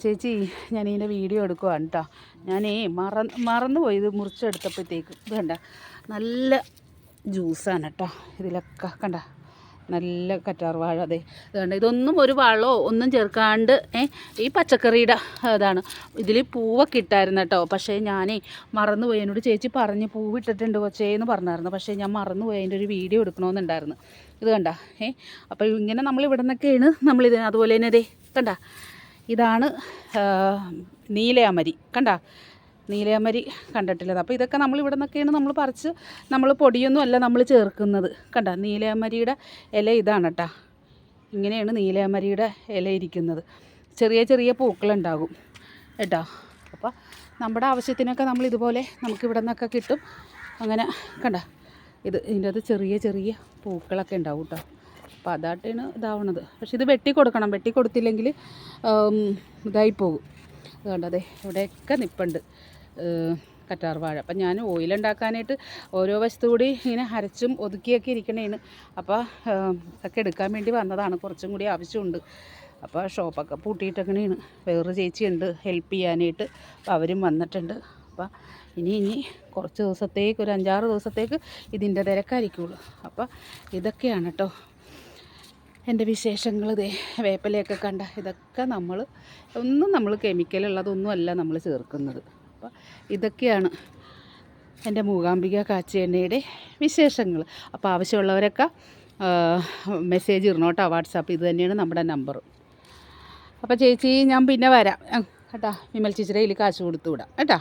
ചേച്ചി ഞാൻ ഇതിൻ്റെ വീഡിയോ എടുക്കുവാണ് കേട്ടോ. ഞാനേ മറന്നുപോയി ഇത് മുറിച്ചെടുത്തപ്പോഴത്തേക്കും. ഇത് കണ്ട നല്ല ജ്യൂസാണ് കേട്ടോ. ഇതിലൊക്കെ കണ്ട നല്ല കറ്റാർ വാഴ. അതെ ഇത് കണ്ട, ഇതൊന്നും ഒരു വളമോ ഒന്നും ചേർക്കാണ്ട് ഈ പച്ചക്കറിയുടെ ഇതാണ്. ഇതിൽ പൂവൊക്കെ ഇട്ടായിരുന്നു കേട്ടോ. പക്ഷേ ഞാനേ മറന്നുപോയി. എന്നോട് ചേച്ചി പറഞ്ഞ് പൂവിട്ടിട്ടുണ്ട് കൊച്ചേന്ന് പറഞ്ഞായിരുന്നു. പക്ഷേ ഞാൻ മറന്നുപോയി. അതിൻ്റെ ഒരു വീഡിയോ എടുക്കണമെന്നുണ്ടായിരുന്നു. ഇത് കണ്ട അപ്പോൾ ഇങ്ങനെ നമ്മൾ ഇവിടെ നിന്നൊക്കെയാണ് നമ്മളിത്. അതുപോലെ തന്നെ ഇതേ കണ്ട, ഇതാണ് നീലയമരി. കണ്ട, നീലയമരി കണ്ടിട്ടില്ലത്. അപ്പോൾ ഇതൊക്കെ നമ്മൾ ഇവിടെ നിന്നൊക്കെയാണ് നമ്മൾ പറിച്ച്, നമ്മൾ പൊടിയൊന്നും അല്ല നമ്മൾ ചേർക്കുന്നത്. കണ്ട, നീലയമരിയുടെ ഇല ഇതാണ് കേട്ടോ. ഇങ്ങനെയാണ് നീലയമരിയുടെ ഇല ഇരിക്കുന്നത്. ചെറിയ ചെറിയ പൂക്കളുണ്ടാകും കേട്ടോ. അപ്പോൾ നമ്മുടെ ആവശ്യത്തിനൊക്കെ നമ്മൾ ഇതുപോലെ നമുക്ക് ഇവിടെ നിന്നൊക്കെ കിട്ടും. അങ്ങനെ കണ്ട, ഇതിൻ്റെ അത് ചെറിയ ചെറിയ പൂക്കളൊക്കെ ഉണ്ടാവും കേട്ടോ. അപ്പോൾ അതായിട്ടാണ് ഇതാവണത്. പക്ഷെ ഇത് വെട്ടി കൊടുക്കണം. വെട്ടി കൊടുത്തില്ലെങ്കിൽ ഇതായിപ്പോകും. അതുകൊണ്ടതെ ഇവിടെയൊക്കെ നിൽപ്പുണ്ട് കറ്റാർ വാഴ. അപ്പം ഞാൻ ഓയിലുണ്ടാക്കാനായിട്ട് ഓരോ വശത്തു കൂടി ഇങ്ങനെ അരച്ചും ഒതുക്കിയൊക്കെ ഇരിക്കണേണ്. അപ്പോൾ ഇതൊക്കെ എടുക്കാൻ വേണ്ടി വന്നതാണ്. കുറച്ചും കൂടി ആവശ്യമുണ്ട്. അപ്പോൾ ഷോപ്പൊക്കെ പൂട്ടിയിട്ടൊക്കെയാണ്. വേറൊരു ചേച്ചിയുണ്ട് ഹെൽപ്പ് ചെയ്യാനായിട്ട്. അപ്പോൾ അവരും വന്നിട്ടുണ്ട്. അപ്പോൾ ഇനി കുറച്ച് ദിവസത്തേക്ക്, ഒരു 5-6 ദിവസത്തേക്ക് ഇതിൻ്റെ തിരക്കായിരിക്കുള്ളൂ. അപ്പോൾ ഇതൊക്കെയാണ് കേട്ടോ എൻ്റെ വിശേഷങ്ങൾ. ദേ വേപ്പിലയൊക്കെ കണ്ട, ഇതൊക്കെ നമ്മൾ കെമിക്കലുള്ളതൊന്നും അല്ല നമ്മൾ ചേർക്കുന്നത്. അപ്പോൾ ഇതൊക്കെയാണ് എൻ്റെ മൂകാംബിക കാച്ചി എണ്ണയുടെ വിശേഷങ്ങൾ. അപ്പോൾ ആവശ്യമുള്ളവരൊക്കെ മെസ്സേജ് ഇടണം കേട്ടോ. വാട്സാപ്പ് ഇത് തന്നെയാണ് നമ്മുടെ നമ്പർ. അപ്പോൾ ചേച്ചി ഞാൻ പിന്നെ വരാം കേട്ടോ. വിമൽ ചേച്ചിയുടെ കയ്യിൽ കാശ് കൊടുത്തു വിടാം കേട്ടോ.